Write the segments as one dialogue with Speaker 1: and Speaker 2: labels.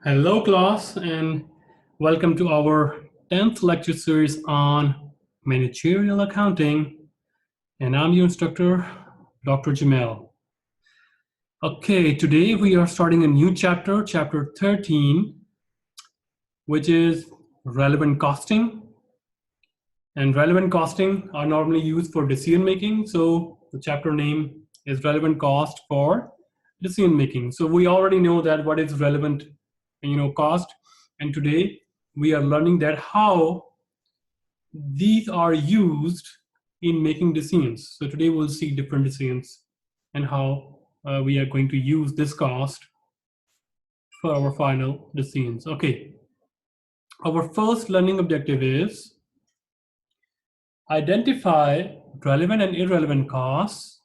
Speaker 1: Hello, class, and welcome to our 10th lecture series on managerial accounting. And I'm your instructor, Dr. Jamel. Okay, today we are starting a new chapter, chapter 13, which is relevant costing. And relevant costing are normally used for decision making. So the chapter name is relevant cost for decision making. So we already know that what is relevant, cost. And today we are learning that how these are used in making decisions. So today we'll see different decisions and how we are going to use this cost for our final decisions. Okay. Our first learning objective is identify relevant and irrelevant costs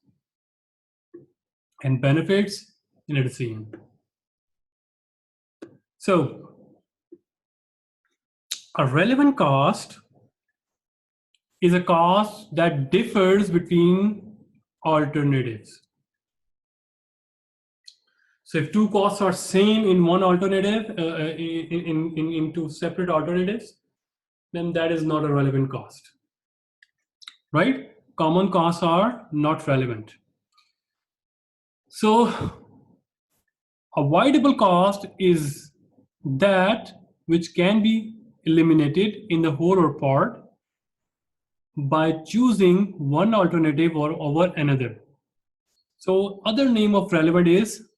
Speaker 1: and benefits in a decision. So a relevant cost is a cost that differs between alternatives. So if two costs are same in one alternative, in two separate alternatives, then that is not a relevant cost, right? Common costs are not relevant. So avoidable cost is that which can be eliminated in the whole or part by choosing one alternative or over another. So other name of relevant is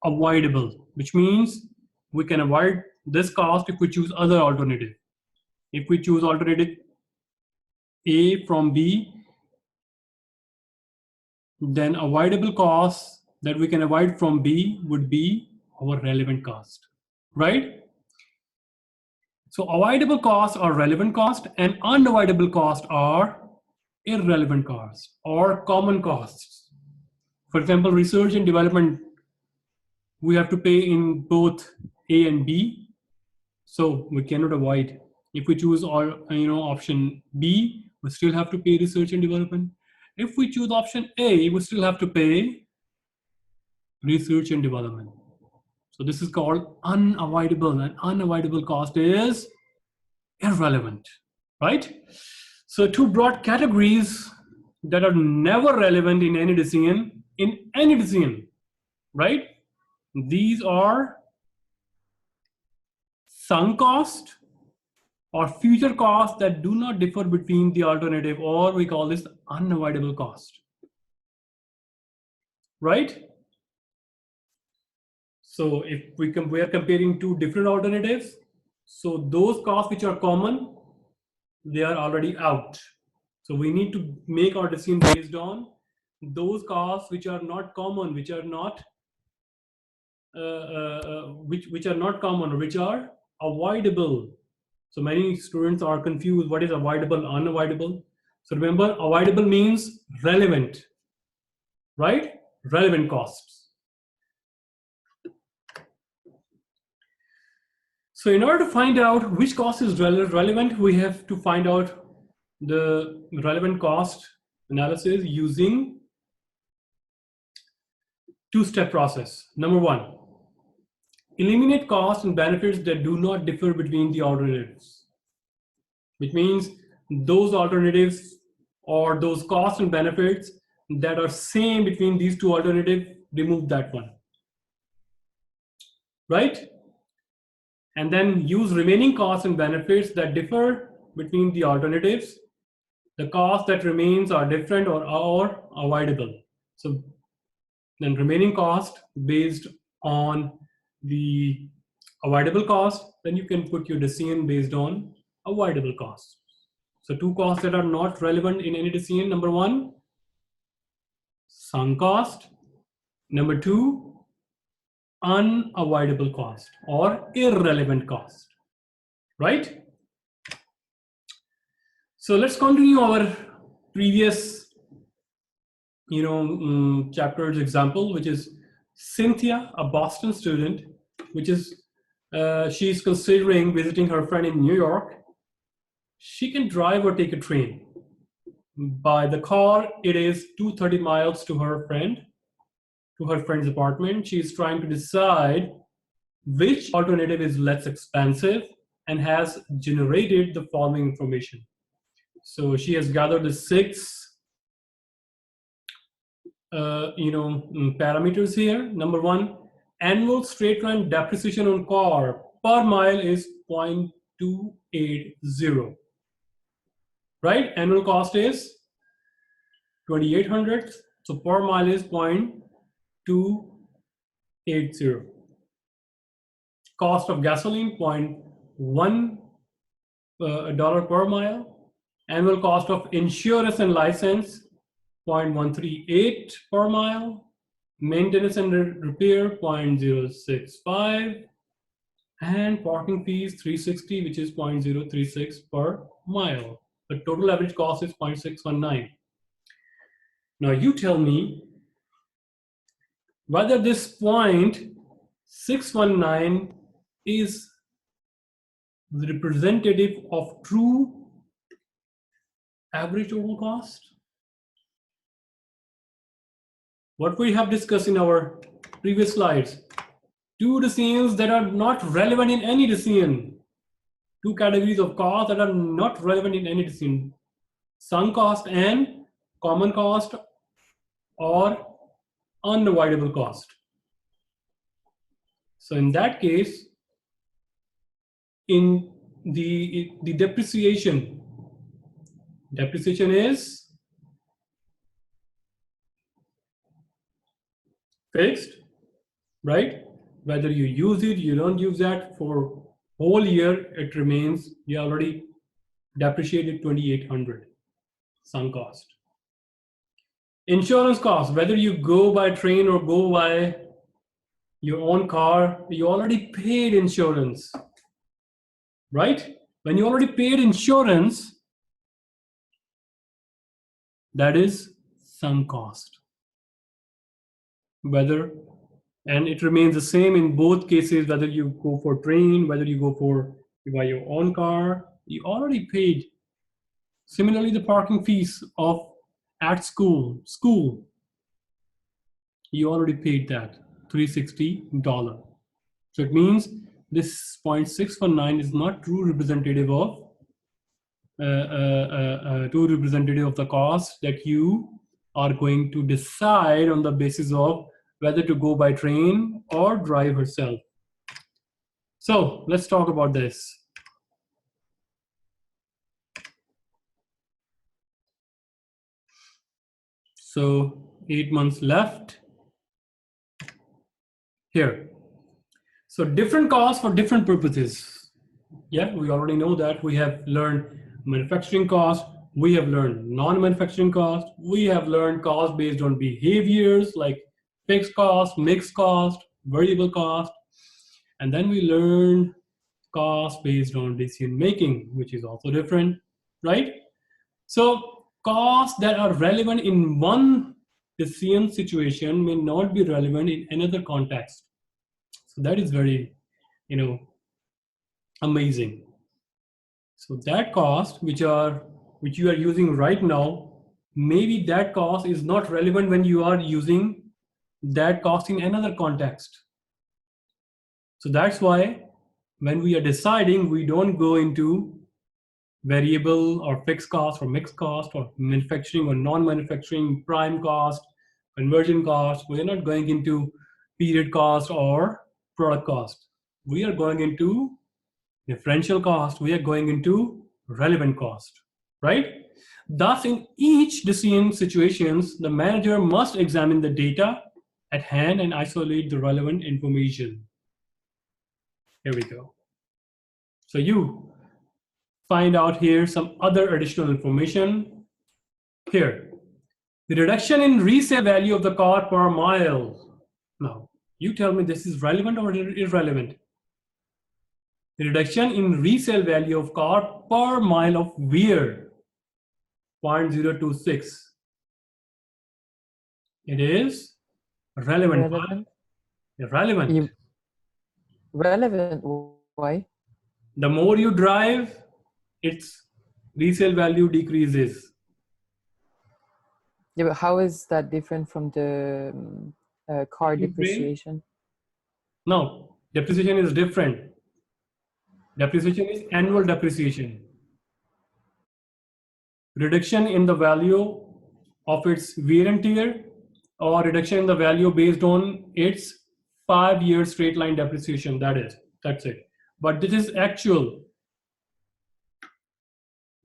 Speaker 1: avoidable, which means we can avoid this cost if we choose other alternative. If we choose alternative A from B, then avoidable costs that we can avoid from B would be our relevant cost, right? So avoidable costs are relevant cost and unavoidable costs are irrelevant costs or common costs. For example, research and development, we have to pay in both A and B, so we cannot avoid. If we choose option B, we still have to pay research and development. If we choose option A, we still have to pay research and development. So this is called unavoidable, and unavoidable cost is irrelevant, right? So two broad categories that are never relevant in any decision, right? These are sunk cost or future costs that do not differ between the alternative, or we call this unavoidable cost, right? So if we are comparing two different alternatives, so those costs which are common, they are already out. So we need to make our decision based on those costs which are not common, which are not which are not common, which are avoidable. So many students are confused. What is avoidable, unavoidable? So remember, avoidable means relevant, right? Relevant costs. So in order to find out which cost is relevant, we have to find out the relevant cost analysis using two-step process. Number one, eliminate costs and benefits that do not differ between the alternatives, which means those alternatives or those costs and benefits that are same between these two alternatives, remove that one, right? And then use remaining costs and benefits that differ between the alternatives. The costs that remains are different or avoidable. So then remaining cost based on the avoidable cost, then you can put your decision based on avoidable costs. So two costs that are not relevant in any decision. Number one, sunk cost. Number two, unavoidable cost or irrelevant cost, right? So let's continue our previous chapter's example, which is Cynthia, a Boston student, which is she's considering visiting her friend in New York. She can drive or take a train. By the car, it is 230 miles to her friend's apartment. She's trying to decide which alternative is less expensive and has generated the following information. So she has gathered the 6 parameters here. Number 1, annual straight line depreciation on car per mile is 0.280. Right? Annual cost is 2,800. So per mile is 0.280. Cost of gasoline, $0.1 per mile. Annual cost of insurance and license, 0.138 per mile. Maintenance and repair, 0.065. And parking fees, 360, which is 0.036 per mile. The total average cost is 0.619. Now you tell me whether this 0.619 is the representative of true average total cost. What we have discussed in our previous slides, 2 decisions that are not relevant in any decision, 2 categories of costs that are not relevant in any decision, sunk cost and common cost or unavoidable cost. So in that case, in the depreciation is fixed, right? Whether you use it, you don't use that, for whole year it remains. You already depreciated 2,800 sunk cost. Insurance cost, whether you go by train or go by your own car, you already paid insurance, right? When you already paid insurance, that is sunk cost. Whether, and it remains the same in both cases, whether you go for train, whether you go for by your own car, you already paid. Similarly, the parking fees of at school, you already paid that, $360. So it means this 0.619 is not true representative of the cost that you are going to decide on the basis of whether to go by train or drive herself. So let's talk about this. So 8 months left here. So different costs for different purposes. Yeah, we already know that. We have learned manufacturing cost. We have learned non-manufacturing cost. We have learned cost based on behaviors like fixed cost, mixed cost, variable cost. And then we learned cost based on decision making, which is also different, right? So costs that are relevant in one decision situation may not be relevant in another context. So that is very, amazing. So that cost, which you are using right now, maybe that cost is not relevant when you are using that cost in another context. So that's why when we are deciding, we don't go into variable or fixed cost or mixed cost or manufacturing or non-manufacturing, prime cost, conversion cost. We're not going into period cost or product cost. We are going into differential cost. We are going into relevant cost, right? Thus, in each decision situations, the manager must examine the data at hand and isolate the relevant information. Here we go. So you find out here some other additional information. Here, the reduction in resale value of the car per mile. Now, you tell me this is relevant or irrelevant. The reduction in resale value of car per mile of wear, 0.026. It is relevant. Irrelevant.
Speaker 2: Relevant. Why?
Speaker 1: The more you drive, its resale value decreases.
Speaker 2: Yeah, but how is that different from the car depreciation?
Speaker 1: No, Depreciation is different. Depreciation is annual depreciation. Reduction in the value of its wear and tear, or reduction in the value based on its 5-year straight line depreciation. That's it. But this is actual.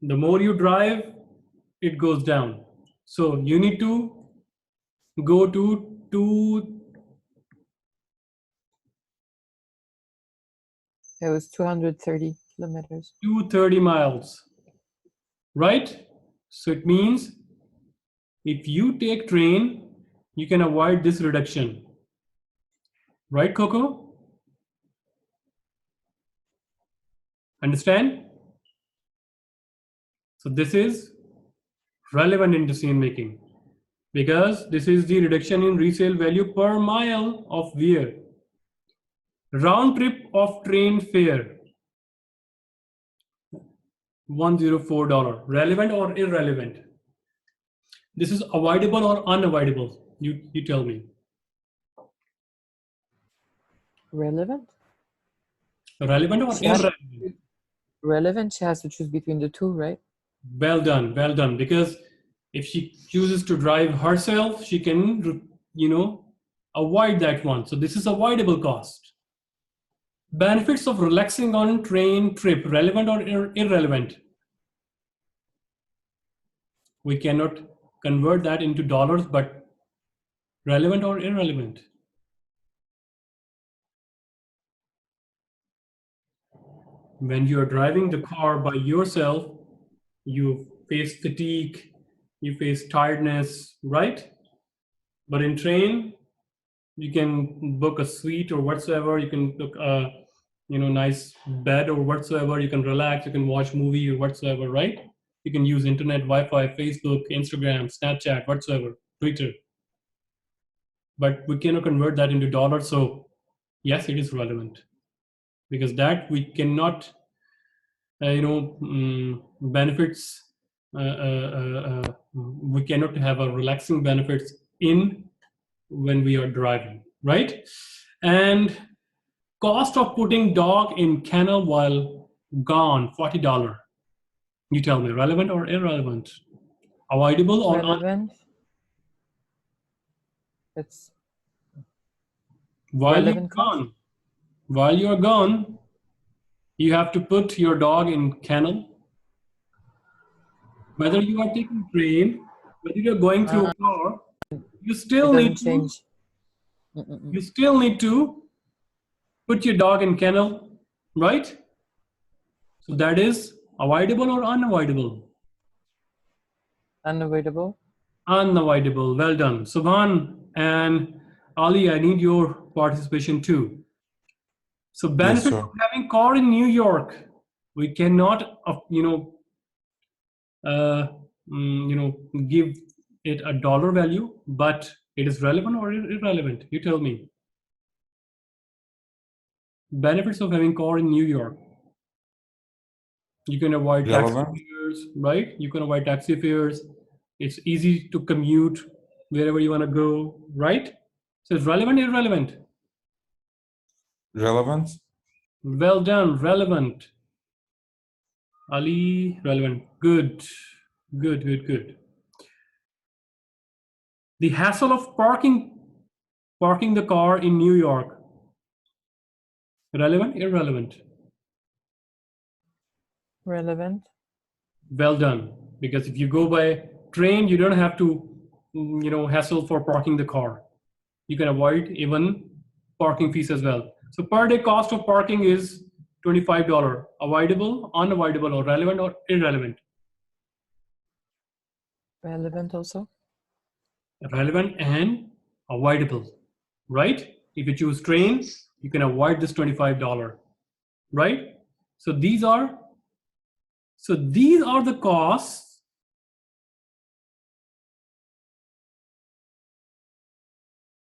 Speaker 1: The more you drive, it goes down. So you need to go to
Speaker 2: 230 kilometers.
Speaker 1: 230 miles, right? So it means if you take train, you can avoid this reduction. Right, Coco? Understand? So this is relevant in decision making because this is the reduction in resale value per mile of wear. Round trip of train fare, $104. Relevant or irrelevant? This is avoidable or unavoidable? You tell me.
Speaker 2: Relevant?
Speaker 1: Relevant or
Speaker 2: She has to
Speaker 1: irrelevant?
Speaker 2: choose- relevant, she has to choose between the two, right?
Speaker 1: Well done, well done. Because if she chooses to drive herself, she can, avoid that one. So this is avoidable cost. Benefits of relaxing on train trip, relevant or irrelevant? We cannot convert that into dollars, but relevant or irrelevant? When you are driving the car by yourself, you face fatigue, you face tiredness, right? But in train, you can book a suite or whatsoever. You can book a nice bed or whatsoever. You can relax. You can watch movie or whatsoever, right? You can use internet, Wi-Fi, Facebook, Instagram, Snapchat, whatsoever, Twitter. But we cannot convert that into dollars. So yes, it is relevant because that we cannot, benefits. We cannot have a relaxing benefits in when we are driving, right? And cost of putting dog in kennel while gone, $40. You tell me, relevant or irrelevant? Avoidable or
Speaker 2: Relevant. It's
Speaker 1: while you're
Speaker 2: relevant cost.
Speaker 1: gone? While you're gone, you have to put your dog in kennel. Whether you are taking train, whether you're going through a car, you
Speaker 2: It
Speaker 1: still
Speaker 2: doesn't
Speaker 1: need to
Speaker 2: change.
Speaker 1: you still need to put your dog in kennel, right? So that is avoidable or unavoidable?
Speaker 2: Unavoidable.
Speaker 1: Unavoidable. Well done. Subhan and Ali, I need your participation too. So
Speaker 3: Yes,
Speaker 1: benefit
Speaker 3: sir.
Speaker 1: of having car in New York. We cannot, give it a dollar value, but it is relevant or irrelevant. You tell me. Benefits of having car in New York. You can avoid taxi
Speaker 3: Relevant.
Speaker 1: fares, right? You can avoid taxi fares. It's easy to commute wherever you want to go, right? So it's relevant, irrelevant.
Speaker 3: Relevant.
Speaker 1: Well done, relevant. Ali, relevant. Good, good, good, good. The hassle of parking the car in New York. Relevant, irrelevant.
Speaker 2: Relevant.
Speaker 1: Well done. Because if you go by train, you don't have to, hassle for parking the car. You can avoid even parking fees as well. So per day cost of parking is $25. Avoidable, unavoidable, or relevant or irrelevant?
Speaker 2: Relevant also.
Speaker 1: Relevant and avoidable, right? If you choose train, you can avoid this $25, right? So these are the costs